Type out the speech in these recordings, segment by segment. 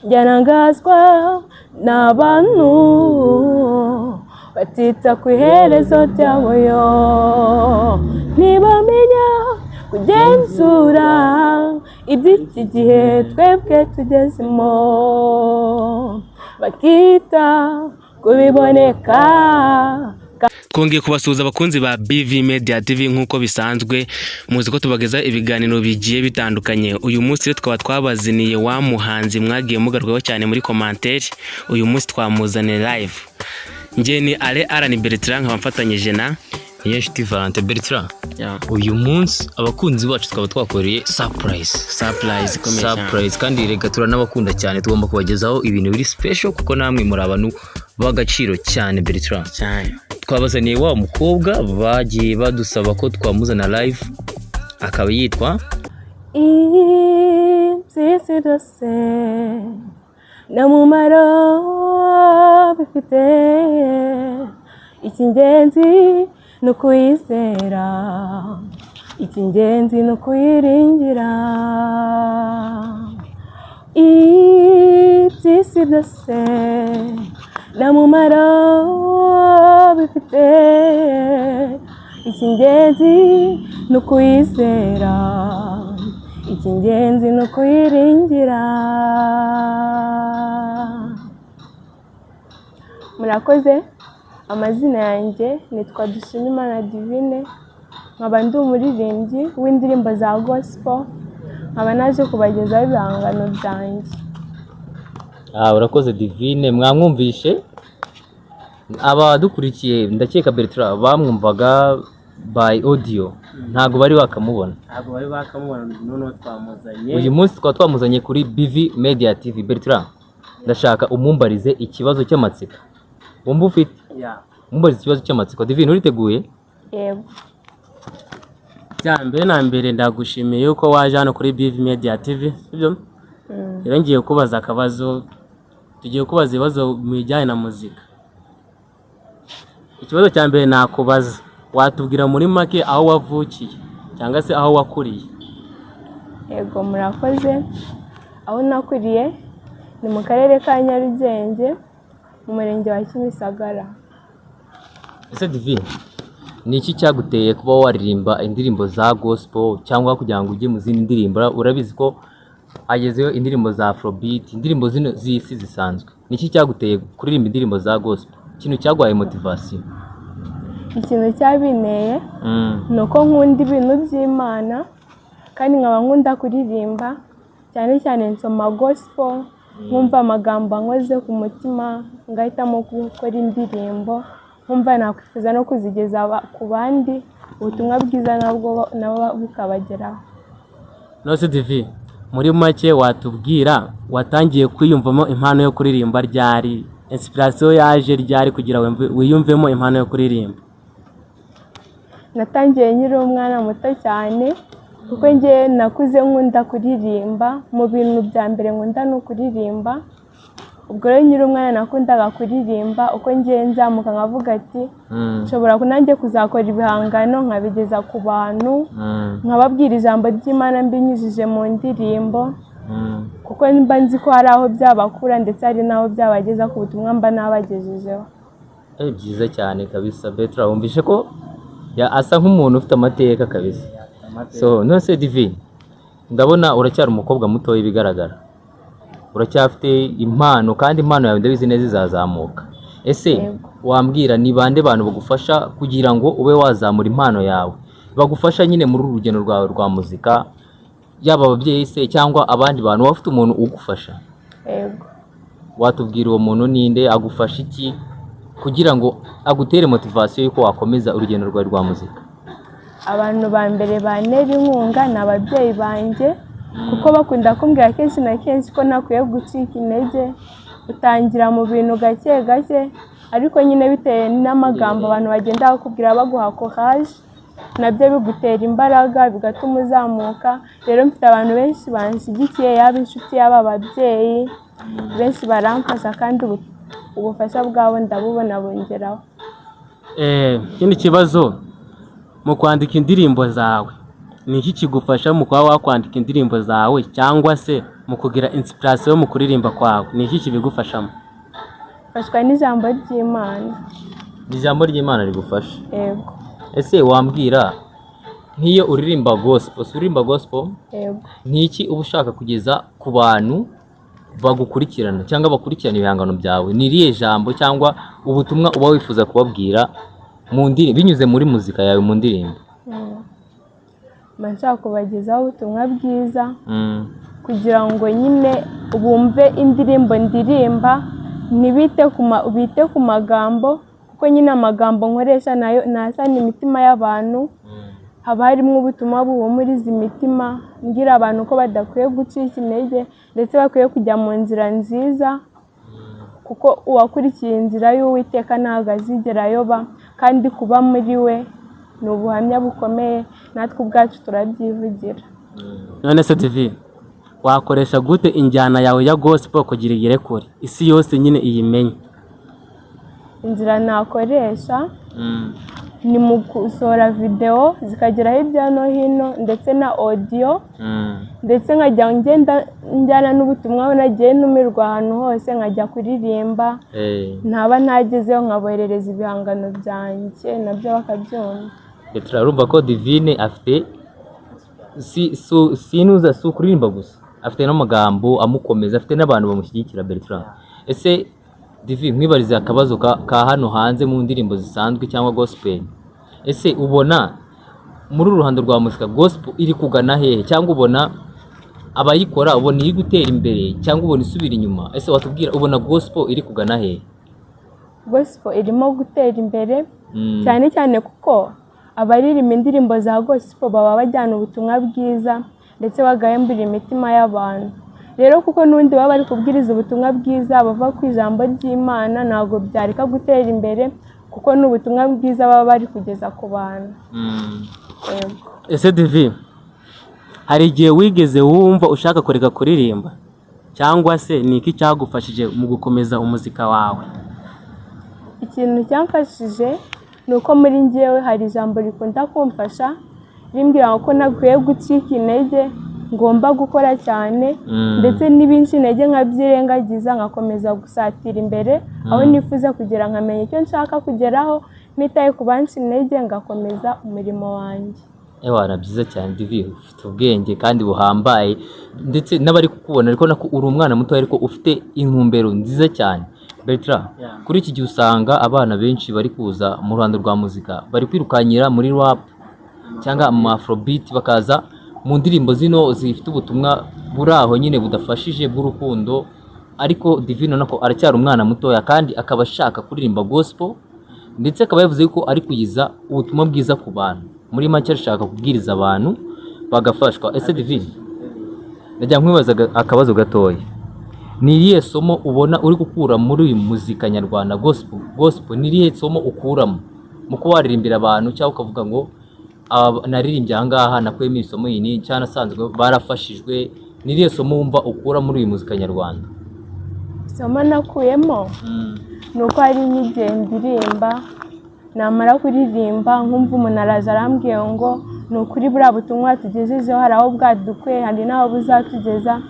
Byanangazwa n'abantu batita ku iherezo ryabo yo ntibamenya kugenzura iby'iki gihe twebwe tugezemo bakita kubiboneka. Twongeye kubasuhuza abakunzi ba BV Media TV nk'uko bisanzwe muzi ko tubageza ibiganiro bigiye bitandukanye. Uyu munsi rero twaba twabaziniye wa muhanzi mwagiye mugarwaho cyane muri commentaire. Uyu munsi twamuzane live. Nje ni Alan Bertrand nkabamfatanyije na Yeshti Valente Bertrand. Uyu munsi abakunzi bacu twaba twakoreye surprise kandi reka turanabakunda cyane, tugomba kubagezaho ibintu biri special kuko namwe muri abantu b'agaciro cyane Bertrand. Twabazaniye wa mukobwa bagiye badusaba ko twamuzana live, akaba yitwa Iby'isi n'umumaro bifite, icy'ingenzi ni ukuyizera, icy'ingenzi ni ukuyiringira. Iby'isi byose n'umumaro bifite, icy'ingenzi ni ukuyizera, icy'ingenzi ni ukuyiringira. Murakoze. Amazina yanjye nitwa Dushimimana Divine, nkaba ndi umuririmbyi w'indirimbo za gospel, nkaba naje kubagezaho ibihangano byanjye. Urakoze Divine. Mwamwumvishe abadukurikiye, ndakeka Bertrand bamwumvaga by audio, ntago bari bakamubona. None twamuzanye Uyu munsi twamuzanye kuri BV Media TV. Bertrand, ndashaka umumbarize ikibazo cy'amatsiko wumva ufite. Mumbarize ikibazo cy'amatsiko. Divine, uriteguye? Yego. Cyambere na mbere ndagushimiye yuko waje hano kuri BV Media TV, sibyo? Rero ngiye kubaza akabazo, tugiye kubaza ibibazo mu bijyanye na muzika. Ikibazo cya mbere nakubaza, watubwira muri make aho wavukiye cyangwa se aho wakuriye? Yego, murakoze. Aho nakuriye ni mu karere ka Nyarugenge, mu murenge wa Kimisagara. Ese Divine, ni iki cyaguteye kuba waririmba indirimbo za gospel cyangwa kugira ngo ujye mu zindi ndirimbo? Urabizi ko agezeyo indirimbo za Afrobeat, indirimbo zino z'isi zisanzwe. Ni iki cyaguteye kuririmba indirimbo za gospel? Ikintu cyagwaye motivation? Ikintu cyabineye ni uko nkunda ibintu by'Imana kandi nkaba nkunda kuririmba, cyane cyane nsoma gospel, nkumva amagambo ankoze ku mutima, ngahitamo gukora indirimbo, nkumva nakwifuza no kuzigeza ku bandi, ubutumwa bwiza nabwo bukabageraho. Nose Divine, muri make watubwira watangiye kwiyumvamo impano yo kuririmba ryari? Inspiration yaje ryari kugira wiyumvemo impano yo kuririmba? Natangiye nkiri umwana muto cyane kuko njye nakuze nkunda kuririmba. Mu bintu bya mbere nkunda no kuririmba. Ubwo rero nkiri umwana nakundaga kuririmba, uko njye nzamuka nkavuga ati nshobora nanjye kuzakora ibihangano nkabigeza ku bantu, nkababwira ijambo ry'Imana mbinyujije mu ndirimbo, kuko mba nzi ko hari aho byabakura ndetse hari n'aho byabageza ku butumwa mba nabagejejeho. Byiza cyane kabisa. Bertrand, wumvishe ko asa nk'umuntu ufite amateka kabisa. So nose Divine, ndabona uracyari umukobwa muto w'ibigaragara, uracyafite impano kandi impano yawe ndabizi neza izazamuka. Ese wambwira ni bande bantu bagufasha kugira ngo ube wazamura impano yawe, bagufasha nyine muri urugendo rwawe rwa muzika, yaba ababyeyi se cyangwa abandi bantu? Wafite umuntu ugufasha? Yego. Watubwira uwo muntu ninde, agufasha iki kugira ngo agutere motivation yuko wakomeza urugendo rwawe rwa muzika? Abantu ba mbere bantera inkunga ni ababyeyi banjye, kuko bakunda kumbwira kenshi na kenshi ko nakwiye gucika intege, utangira mu bintu gake gake, ariko nyine bitewe n'amagambo abantu bagenda bakubwira baguha courage, nabyo bigutera imbaraga bigatuma uzamuka. Rero mfite abantu benshi banshyigikiye, yaba inshuti yaba ababyeyi, benshi baramfasha kandi ubufasha bwabo ndabubona bongeraho. Ikindi kibazo, mu kwandika indirimbo zawe ni iki kigufasha mu kuba wakwandika indirimbo zawe cyangwa se mu kugira inspiration mu kuririmba kwawe? Ni iki kibigufashamo? mfashwa n'ijambo ry'Imana. ijambo ry'Imana rigufasha. Yego. Ese wambwira nk'iyo uririmba gospel, Yego. ni iki uba ushaka kugeza ku bantu bagukurikirana cyangwa bakurikirana ibihangano byawe? Ni irihe jambo cyangwa ubutumwa uba wifuza kubabwira mu ndirimbo binyuze muri muzika yawe mu ndirimbo? mba nshaka kubagezaho ubutumwa bwiza kugira ngo nyine bumve indirimbo ndirimba, bite ku magambo, kuko nyine amagambo nkoresha nayo nasana imitima y'abantu. Haba harimo ubutumwa buhumuriza imitima, mbwira abantu ko badakwiye gucika intege ndetse bakwiye kujya mu nzira nziza, kuko uwakurikiye inzira y'Uwiteka ntabwo azigera ayoba, kandi kuba muri we ni ubuhamya bukomeye, natwe ubwacu turabyivugira. None se TV, wakoresha gute injyana yawe ya gospel kugira igere kure isi yose nyine iyimenye? Inzira nakoresha ni mu gusohora video zikagera hirya no hino, ndetse na audio, ndetse nkajya njyana n'ubutumwa aho nagiye ntumirwa ahantu hose, nkajya kuririmba, ntaba ntagezeho nkaboherereza ibihangano byanjye nabyo bakabyumva. Urumva ko Divine afite sinuza si kuririmba gusa, afite n'amagambo amukomeza, afite n'abantu bamushyigikira. Bertrand, ese Divine, mwibarize akabazo ka hano hanze mu ndirimbo zisanzwe cyangwa gospel, ese ubona muri uruhando rwa muzika gospel iri kugana hehe, cyangwa ubona abayikora ubona iri gutera imbere cyangwa ubona isubira inyuma? Ese watubwira ubona gospel iri kugana hehe? Gospel irimo gutera imbere cyane cyane kuko abaririmba indirimbo za gospel baba bajyana ubutumwa bwiza ndetse bagahembura imitima y'abantu. Rero kuko n'undi baba bari kubwiriza ubutumwa bwiza bava ku ijambo ry'Imana, ntabwo byareka gutera imbere kuko n'ubutumwa bwiza baba bari kugeza ku bantu. Ese Divi, hari igihe wigeze wumva ushaka kureka kuririmba, cyangwa se ni iki cyagufashije mu gukomeza umuzika wawe? Ikintu cyamfashije ni uko muri njyewe hari ijambo rikunda kumfasha rimbwira ko ntakwiye gucika intege, ngomba gukora cyane, ndetse n'ibinshi intege nkabyirengagiza, nkakomeza gusatira imbere aho nifuza kugera, nkamenya icyo nshaka kugeraho, nitaye ku banshi intege ngakomeza umurimo wanjye. Ewana, byiza cyane Divi, ufite ubwenge kandi buhambaye, ndetse n'abari kukubona ariko nako uri umwana muto ariko ufite intumbero nziza cyane. Bertrand, kuri iki gihe usanga abana benshi bari kuza mu ruhando rwa muzika bari kwirukanyira muri rap cyangwa mu afrobeat, bakaza mu ndirimbo zino zifite ubutumwa buri aho nyine budafashije bw'urukundo, ariko Divine nako aracyari umwana mutoya kandi akaba ashaka kuririmba gospel, ndetse akaba yavuze ko ari kuyiza ubutumwa bwiza ku bantu. Muri make arashaka kubwiriza abantu bagafashwa. Ese Divine, najya nkwibaza akabazo gatoya, ni irihe somo ubona uri gukura muri uyu muzika nyarwanda gospel? Ni irihe somo ukuramo mu kuba waririmbira abantu, cyangwa ukavuga ngo naririmbye aha ngaha nakuyemo isomo iyi cyane asanzwe barafashijwe? Ni irihe somo wumva ukura muri uyu muzika nyarwanda? Isomo nakuyemo ni uko hari n'igihe ndirimba, namara kuririmba nkumva umuntu araza arambwiye ngo ni ukuri buriya butumwa tugejejeho hari aho bwadukuye, hari n'aho buzatugeza,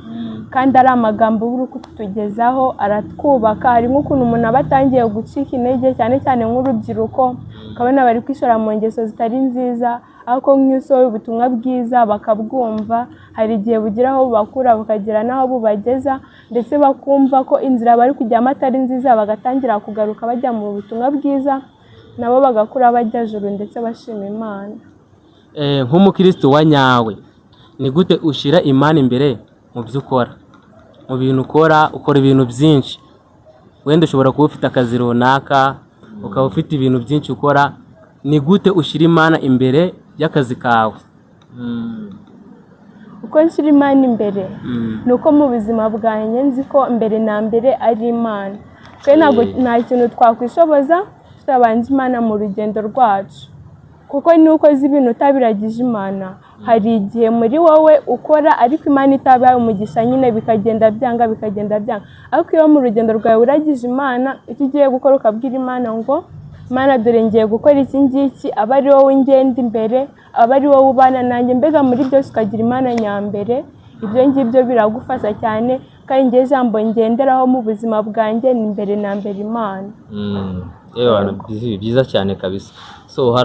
kandi ari amagambo buri kutugezaho aratwubaka. Hari nk'ukuntu umuntu aba atangiye gucika intege, cyane cyane nk'urubyiruko, ukabona bari kwishora mu ngeso zitari nziza, ariko nk'iyo usohoye ubutumwa bwiza bakabwumva, hari igihe bugira aho bubakura bukagera n'aho bubageza, ndetse bakumva ko inzira bari kujyamo atari nziza, bagatangira kugaruka bajya mu butumwa bwiza, nabo bagakura bajya juru ndetse bashima Imana. Nk'umukristo wa nyawe, ni gute ushyira Imana imbere mu byo ukora? Mu bintu ukora ibintu byinshi, wenda ushobora kuba ufite akazi runaka, ukaba ufite ibintu byinshi ukora, ni gute ushyira Imana imbere y'akazi kawe? Uko nshyira Imana imbere ni uko mu buzima bwanjye nzi ko mbere na mbere ari Imana. Nta kintu twakwishoboza tutabanje Imana mu rugendo rwacu, kuko ni ukoze ibintu utabiragije Imana, hari igihe muri wowe ukora ariko Imana itabaye umugisha, nyine bikagenda byanga. Ariko iyo mu rugendo rwawe uragije Imana, icyo ugiye gukora ukabwira Imana ngo Imana dore ngiye gukora iki ngiki, aba ari wowe ngenda imbere, aba ari wowe ubana nanjye, mbega muri byose ukagira Imana nyambere, ibyo ngibyo biragufasha cyane, kandi njye ijambo ngenderaho mu buzima bwanjye ni mbere na mbere Imana. Byiza cyane kabisa. So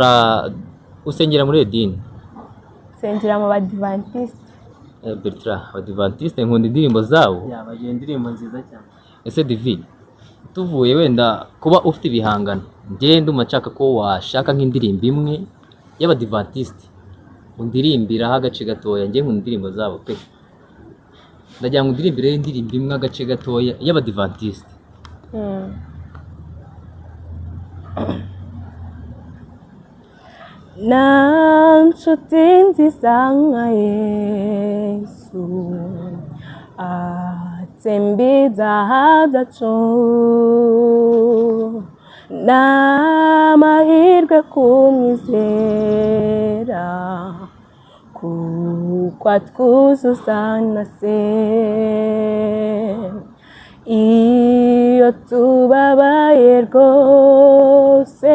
usengera muri edini? Nsengera mu Badivantiste. Bertrand, Abadivantiste nkunda indirimbo zabo. bagira indirimbo nziza cyane. Ese Divine, tuvuye wenda kuba ufite ibihangano, njye ndumva nshaka ko washaka nk'indirimbo imwe y'Abadivantiste undirimbiraho agace gatoya. Njye nkunda indirimbo zabo pe, ndagira ngo undirimbire indirimbo imwe agace gatoya y'Abadivantiste. Na nshuti nziza nka Yesu atsembiza byacu, n'amahirwe kumwizera kuko atwuzuza na se. Iyo tubabaye rwose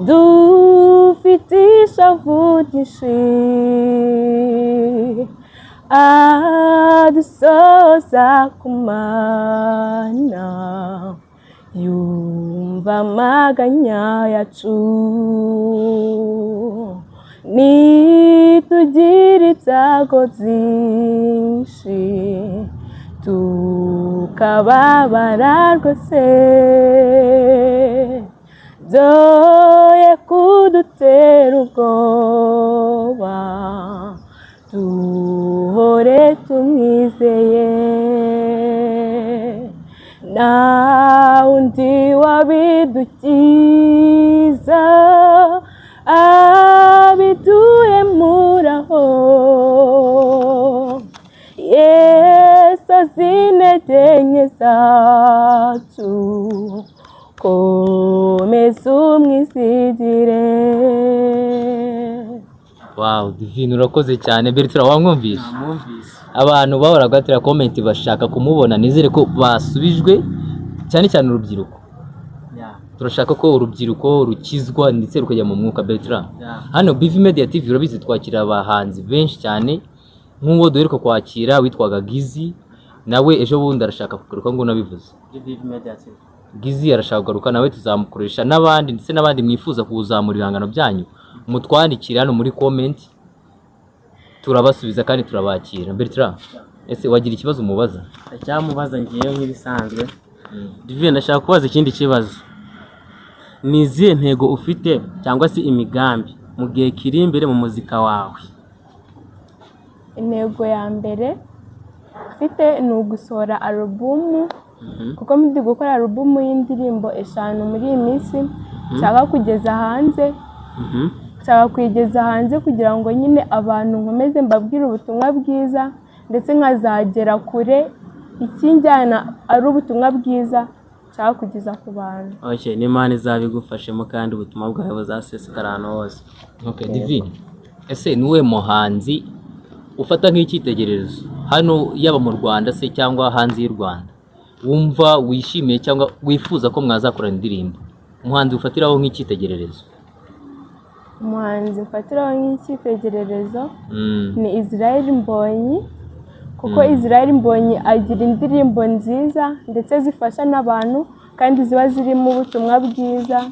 dufite ishavu ryinshi, adusoza ku Mana, yumva amaganya yacu. Nitugira ibyago byinshi tukababara rwose, byoye kudutera ubwoba, duhore tumwizeye. Nta wundi wabidukiza, abiduhemuraho. Yesu azi intege nke zacu, komeza umwizigire. Wow, Divine urakoze cyane. Bertrand, wamwumvise? Abantu bahoraga batera comment bashaka kumubona, nizere ko basubijwe, cyane cyane urubyiruko. Turashaka ko urubyiruko rukizwa ndetse rukajya mu mwuka. Bertrand, hano BV Media TV urabizi twakira abahanzi benshi cyane, nk'uwo duheruka kwakira witwaga Gizi, nawe ejo bundi arashaka kugaruka ngo nabivuze. BV Media TV Gizi arashaka kugaruka, nawe tuzamukoresha, n'abandi ndetse n'abandi mwifuza kuzamura ibihangano byanyu mutwandikira hano muri comment, turabasubiza kandi turabakira. Bertrand, ese wagira ikibazo umubaza? Ndacyamubaza ngiye nk'ibisanzwe. Divine, ndashaka kubaza ikindi kibazo. Ni izihe ntego ufite cyangwa se imigambi mu gihe kiri imbere mu muzika wawe? Intego ya mbere mfite ni ugusohora alubumu, kuko ndi gukora alubumu y'indirimbo 5 muri iyi minsi, nshaka kugeza hanze. Nshaka kuyigeza hanze kugira ngo nyine abantu nkomeze mbabwire ubutumwa bwiza, ndetse nkazagera kure. Ikinjyana ari ubutumwa bwiza nshaka kugeza ku bantu. Okay, n'Imana izabigufashemo kandi ubutumwa bwawe buzasesekara ahantu hose. Okay, Divine, ese niwe muhanzi ufata nk'icyitegererezo hano, yaba mu Rwanda se cyangwa hanze y'u Rwanda, wumva wishimiye cyangwa wifuza ko mwazakorana indirimbo? Umuhanzi ufatiraho nk'icyitegererezo? Umuhanzi mfatiraho nk'icyitegererezo ni Israel Mbonyi, kuko Israel Mbonyi agira indirimbo nziza ndetse zifasha n'abantu kandi ziba zirimo ubutumwa bwiza.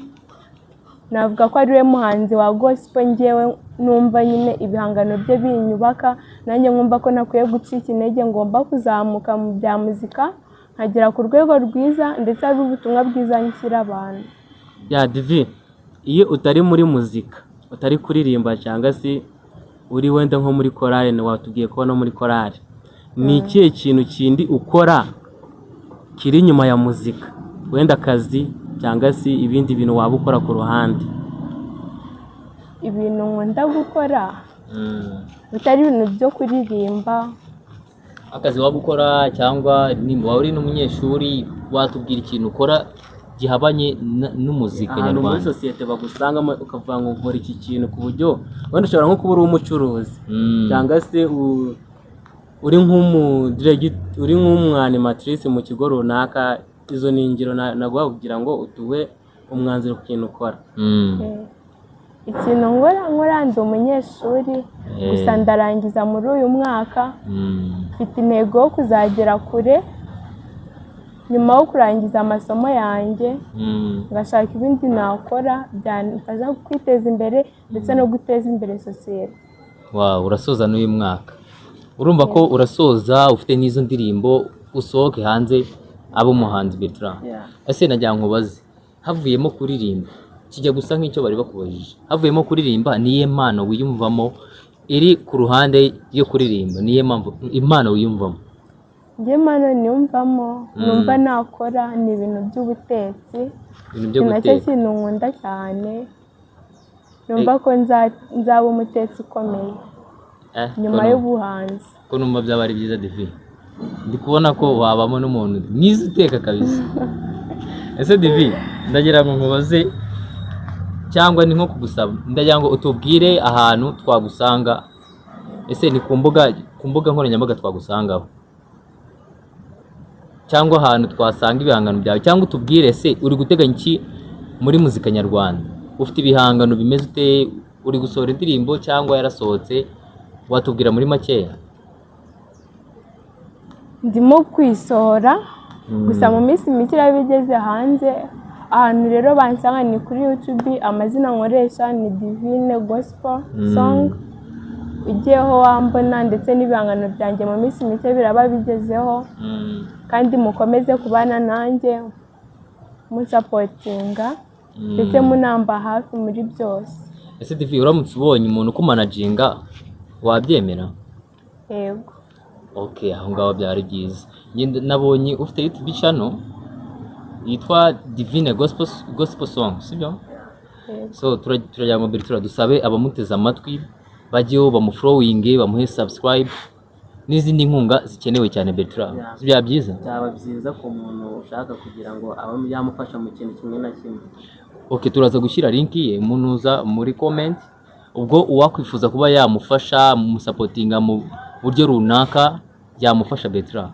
Navuga ko ari we muhanzi wa gospel ngewe numva nyine ibihangano bye binyubaka, nanjye nkumva ko nakwiye gucika intege, ngomba kuzamuka mu bya muzika nkagera ku rwego rwiza, ndetse ari ubutumwa bwiza nshyira abantu. Ya Divine, iyo utari muri muzika, utari kuririmba cyangwa se uri wenda nko muri korali, watubwiye ko no muri korali, ni ikihe kintu kindi ukora kiri inyuma ya muzika, wenda akazi cyangwa se ibindi bintu waba ukora ku ruhande? Ibintu nkunda gukora bitari ibintu byo kuririmba. Akazi waba ukora, cyangwa niba uri n'umunyeshuri, watubwira ikintu ukora gihabanye n'umuzika nyarwanda. Muri sosiyete bagusangamo ukavuga ngo nkora iki kintu, ku buryo wenda ushobora nko kuba uri umucuruzi cyangwa se uri nk'umwanimatrice mu kigo runaka. Izo ni ingero naguha kugira ngo utuwe umwanzuro ku kintu ukora. ikintu nkora ndi umunyeshuri gusa ndarangiza muri uyu mwaka mfite intego yo kuzagera kure nyuma yo kurangiza amasomo yanjye ngashaka ibindi nakora byamfasha kwiteza imbere ndetse no guteza imbere sosiyete. Wow, urasoza n'uyu mwaka, urumva ko urasoza ufite n'izo ndirimbo usohoke hanze abo umuhanzi Bertrand. Ese najya nkubaze, havuyemo kuririmba kijya gusa nk'icyo bari bakubajije, havuyemo kuririmba niye mpano wiyumvamo iri ku ruhande yo kuririmba, niye impano wiyumvamo? Njye mpano niyumvamo numva nakora ni ibintu by'ubutetsi, nacyo kintu nkunda cyane, numva ko nzaba umutetsi ukomeye nyuma y'ubuhanzi. Ko numva byaba ari byiza Divi, ndi kubona ko wabamo n'umuntu mwiza uteka kabisa. Ese Divi, ndagira ngo nkubaze cyangwa ni nko kugusaba, ndagira ngo utubwire ahantu twagusanga. Ese ni ku mbuga nkoranyambaga twagusangaho, cyangwa ahantu twasanga ibihangano byawe, cyangwa utubwire ese uri guteganya iki muri muzika nyarwanda? Ufite ibihangano bimeze ute? Uri gusohora indirimbo cyangwa yarasohotse? Watubwira muri makeya. Ndimo kwisohora gusa mu minsi mike bigeze hanze. Ahantu rero bansanga ni kuri YouTube, amazina nkoresha ni Divine Gospel Song. Ugiyeho wambona ndetse n'ibihangano byanjye mu minsi mike biraba bigezeho, kandi mukomeze kubana nanjye musapotinga ndetse munamba hafi muri byose. Ese Divi, uramutse ubonye umuntu ukumanaginga wabyemera? Yego. Okay, aho ngaho byari byiza. Nabonye ufite YouTube channel yitwa Divine Gospel Song, sibyo? So turajya mu Bertrand dusabe abamuteza amatwi bajyeho bamufollowinge, bamuhe subscribe n'izindi nkunga zikenewe cyane Bertrand. Byaba byiza? Byaba byiza ku muntu ushaka kugira ngo abe yamufasha mu kintu kimwe na kimwe. Okay, turaza gushyira link ye munuza muri comment, ubwo uwakwifuza kuba yamufasha mu supportinga mu buryo runaka yamufasha Bertrand.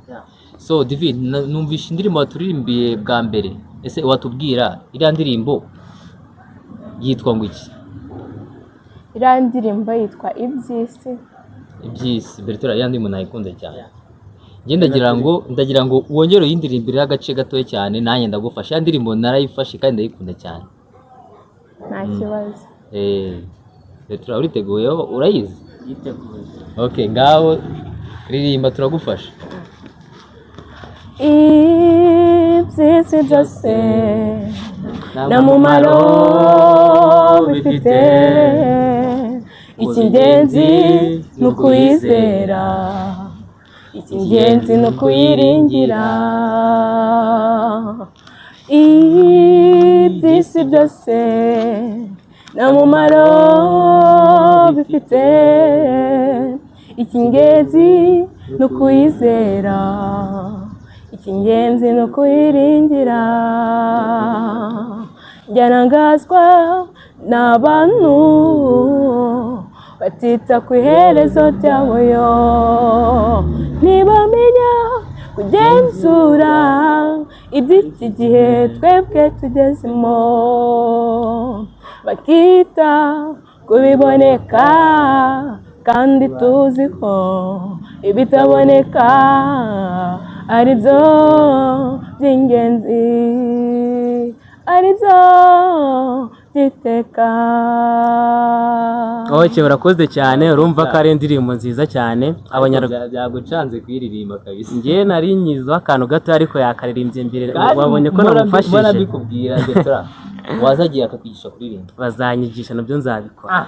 So Divi, numvishe indirimbo waturirimbiye bwa mbere, ese watubwira iriya ndirimbo yitwa ngo iki? Iriya ndirimbo yitwa Ibyisi. Ibyisi. Bertrand, iriya ndirimbo nayikunze cyane. Njye ndagira ngo wongere uyindirimbire agace gatoya cyane, nanjye ndagufasha. Iriya ndirimbo narayifashe kandi ndayikunda cyane. Nta kibazo. Bertrand, uriteguye? Urayizi? Yiteguye. Okay, ngaho ririmba turagufasha. Ibyisi byose nta mumaro bifite, icy'ingenzi ni ukuyizera, icy'ingenzi ni ukuyiringira. Ibyisi byose nta mumaro bifite, icy'ingenzi ni ukuyizera, icy'ingenzi ni ukuyiringira. Ngerangazwa n'abantu batita ku iherezo ryabo, ntibamenya kugenzura iby'iki gihe twebwe tugezemo, bakita ku biboneka kandi tuzi ko ibitaboneka ari byo by'ingenzi, ari byo by'iteka. Okay, urakoze cyane, urumva ko ari indirimbo nziza cyane. Abanyarwanda byagucanze kuyiririmba kabisa. Njye nari nyizo akantu gato ariko yakaririmbye mbere, wabonye ko namufashije. Mbona bikubwira Bertrand, wazagiye akakwigisha kuririmba. Bazanyigisha nabyo nzabikora.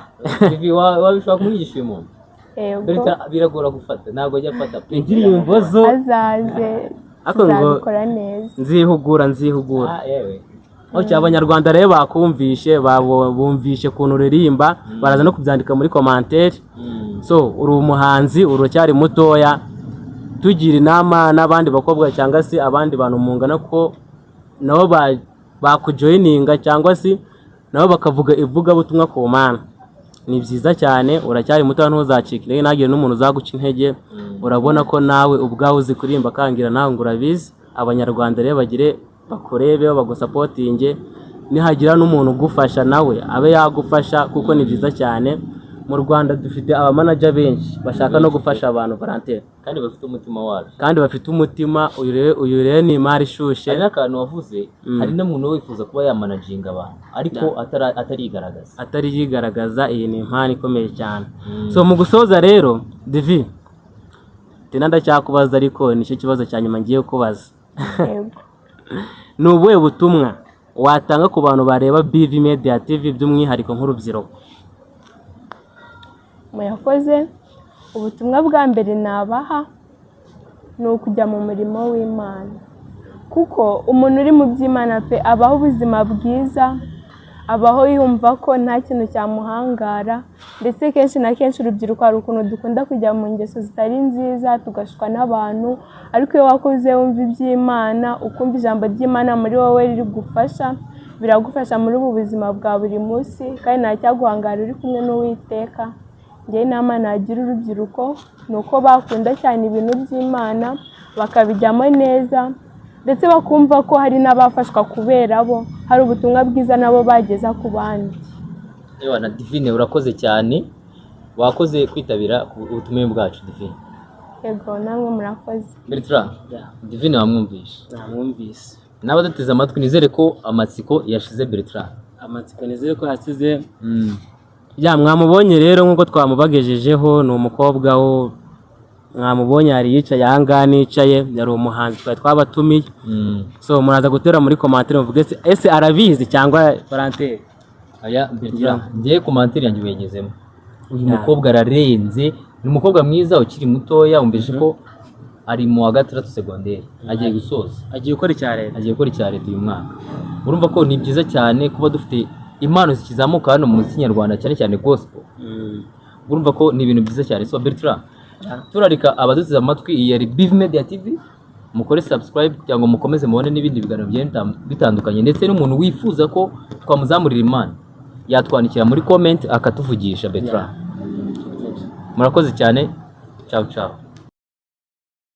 Divi, wabishobora kumwigisha uyu muntu? Yego. Bertrand biragora gufata, ntabwo ajya afata indirimbo zo. Azaze tuzabikora neza. Nzihugura. Okay, abanyarwanda rero bakumvishe, bumvishe kuntu uririmba, baraza no kubyandika muri commentaire. So uri umuhanzi, uracyari mutoya, tugira inama n'abandi bakobwa cyangwa se abandi bantu mungana ko nabo bakujoyininga cyangwa se nabo bakavuga ivugabutumwa ku Mana. Ni byiza cyane, uracyari muto, ntuzacikire, nagire n'umuntu uzaguca intege. Urabona ko nawe ubwawe uzi kuririmba kangira nawe ngo urabizi. Abanyarwanda rero bagire bakurebe, bagusapotinge, nihagira n'umuntu ugufasha nawe abe yagufasha kuko ni byiza cyane. Mu Rwanda dufite abamanager benshi bashaka no gufasha abantu volontaire kandi bafite umutima wabyo, kandi bafite umutima. Uyu rero ni imari ishushe. hari n'akantu wavuze, hari n'umuntu wifuza kuba yamanaginga abantu ariko atari yigaragaza. Iyi ni impano ikomeye cyane. So mu gusoza rero Divi, ndacyakubaza ariko nicyo kibazo cya nyuma ngiye kubaza. Ni ubuhe butumwa watanga ku bantu bareba BV Media TV by'umwihariko nk'urubyiruko? Murakoze. Ubutumwa bwa mbere nabaha ni ukujya mu murimo w'Imana, kuko umuntu uri mu by'Imana pe abaho ubuzima bwiza, abaho yumva ko nta kintu cyamuhangara. Ndetse kenshi na kenshi urubyiruko hari ukuntu dukunda kujya mu ngeso zitari nziza tugashukwa n'abantu, ariko iyo wakoze wumva iby'Imana ukumva ijambo ry'Imana muri wowe riri gufasha, biragufasha muri ubu buzima bwa buri munsi, kandi nta cyaguhangara uri kumwe n'Uwiteka. Njyewe inama nagira urubyiruko ni uko bakunda cyane ibintu by'Imana bakabijyamo neza, ndetse bakumva ko hari n'abafashwa kubera bo hari ubutumwa bwiza nabo bageza ku bandi. Na Divine urakoze cyane, wakoze kwitabira ubutumwa bwacu Divine. Yego namwe murakoze. Bertrand, Divine wamwumvishe? Namwumvise. N'abadateze amatwi nizere ko amatsiko yashize. Bertrand, amatsiko nizere ko yasize. Mwamubonye rero nk'uko twamubagejejeho, ni umukobwa wo mwamubonye hari yicaye ahangaha nicaye, yari umuhanzi twari twabatumiye. So muraza gutera muri commentaire muvuge ese arabizi cyangwa volontaire. Bertrand, ngiye commentaire yanjye wegezemo. Uyu mukobwa ararenze, ni umukobwa mwiza ukiri mutoya, umvise ko ari mu wa 6 secondaire, agiye gusoza, agiye gukora icya leta uyu mwaka. Urumva ko ni byiza cyane kuba dufite impano zikizamuka hano mu muziki nyarwanda, cyane cyane gospel. Urumva ko ni ibintu byiza cyane. So Bertrand, turarika abaduteze amatwi, iyi yari BV Media TV, mukore subscribe cyangwa mukomeze mubone n'ibindi biganiro bitandukanye, ndetse n'umuntu wifuza ko twamuzamurira impano yatwandikira muri comment akatuvugisha. Bertrand, murakoze cyane. Ciao ciao.